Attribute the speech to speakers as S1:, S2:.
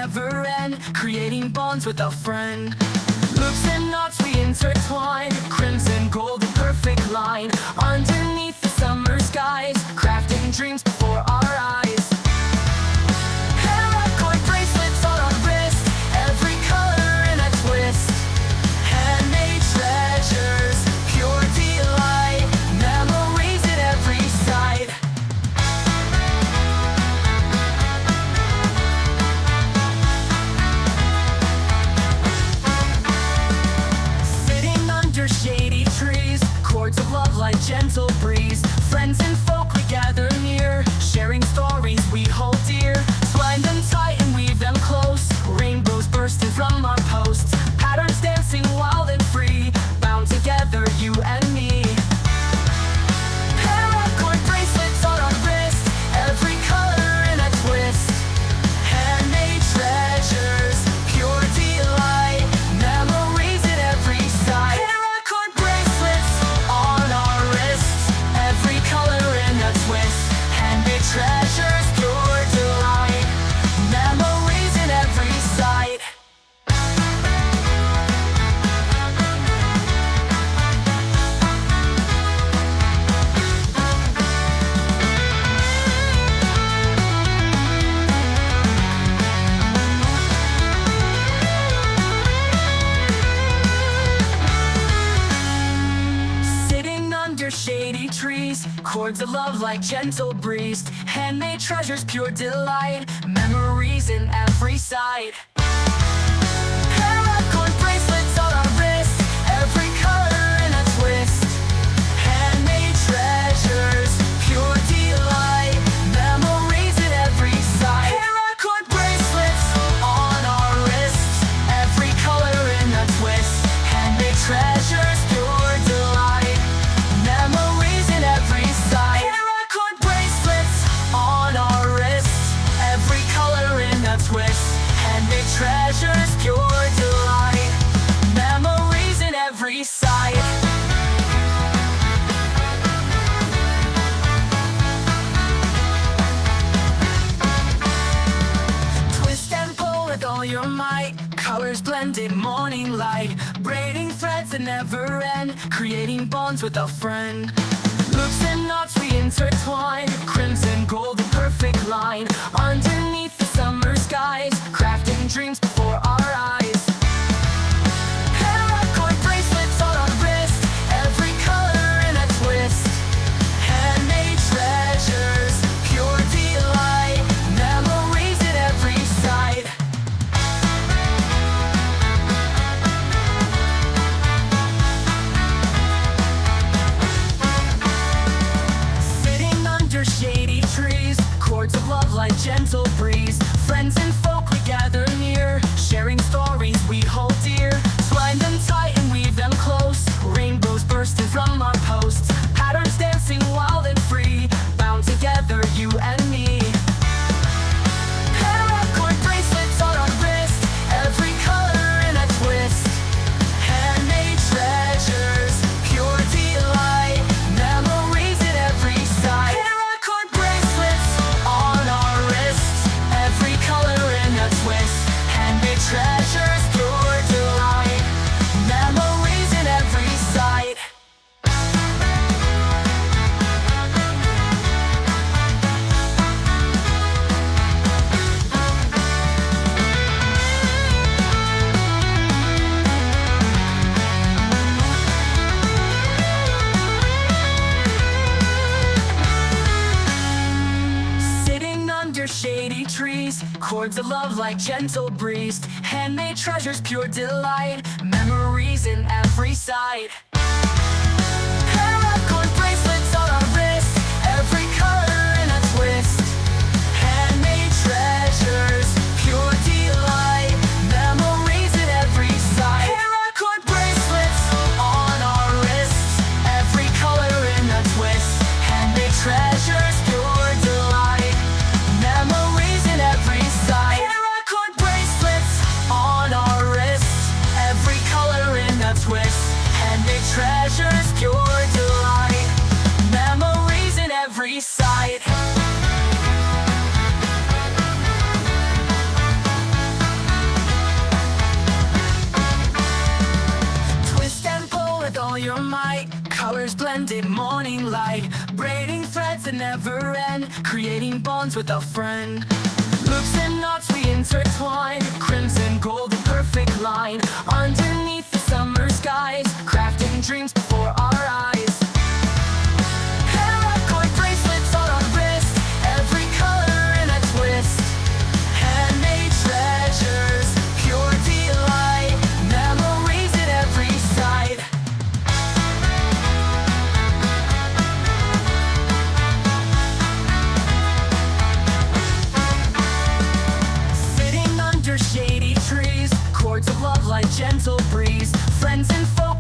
S1: never end, creating bonds with a friend. Loops and knots we intertwine, crimson, gold, a perfect line. Underneath the summer skies, crafting dreams before our eyes. Paracord bracelets on our wrist, every color in a twist. Handmade treasures, pure delight, memories at every side. Sitting under shady trees, chords of love like gentle breeze. Friends and folk we gather near, sharing stories we hold dear. Twine them tight and weave them close, rainbows bursting from our posts. Patterns dancing wild and free, bound together, you and me. Paracord bracelets on our wrist, every color in a twist. Handmade treasures, pure delight, memories at every side. Paracord bracelets on our wrists, every color in a twist. Handmade treasures, pure delight, memories at every side. Sitting under shady trees, chords of love like gentle breeze. Handmade treasures, pure delight, memories in every side. Paracord bracelets on our wrist, every color in a twist. Handmade treasures, pure delight, memories at every side. Paracord bracelets on our wrists, every color in a twist. Handmade treasures, pure delight, memories in every side. Paracord bracelets on our wrists, every color in a twist. Handmade treasures, pure delight, memories in every side. Twist and pull with all your might, colors blended, morning light. Braiding threads that never end, creating bonds with a friend. Loops and knots we intertwine, crimson, gold, a perfect line. Underneath the summer skies, crafting dreams before our eyes. Paracord bracelets on our wrist, every color in a twist. Handmade treasures, pure delight, memories at every side. Sitting under shady trees, chords of love like gentle breeze. Friends and folk we gather near, sharing stories we hold dear. Twine them tight and weave them close, rainbows bursting from our posts. Patterns dancing wild and free, bound together, you and me. Paracord bracelets on our wrist, every color in a twist. Handmade treasures, pure delight, memories at every side. Paracord bracelets on our wrists, every color in a twist. Handmade treasures, pure delight, memories in every side. Sitting under shady trees, chords of love like gentle breeze. Handmade treasures, pure delight, memories in every side. Paracord bracelets on our wrist, every color in a twist. Handmade treasures, pure delight, memories at every side. Paracord bracelets on our wrists, every color in a twist. Handmade treasures, pure delight, memories in every side. Paracord bracelets on our wrists, every color in a twist. Handmade treasures, pure delight, memories in every side. creating bonds with a friend. Loops and knots we intertwine, crimson gold a perfect line. Underneath the summer skies, crafting dreams before our eyes. Paracord bracelets on our wrist, every color in a twist. Handmade treasures, pure delight, memories at every side. Sitting under shady trees, chords of love like gentle breeze. Friends and foe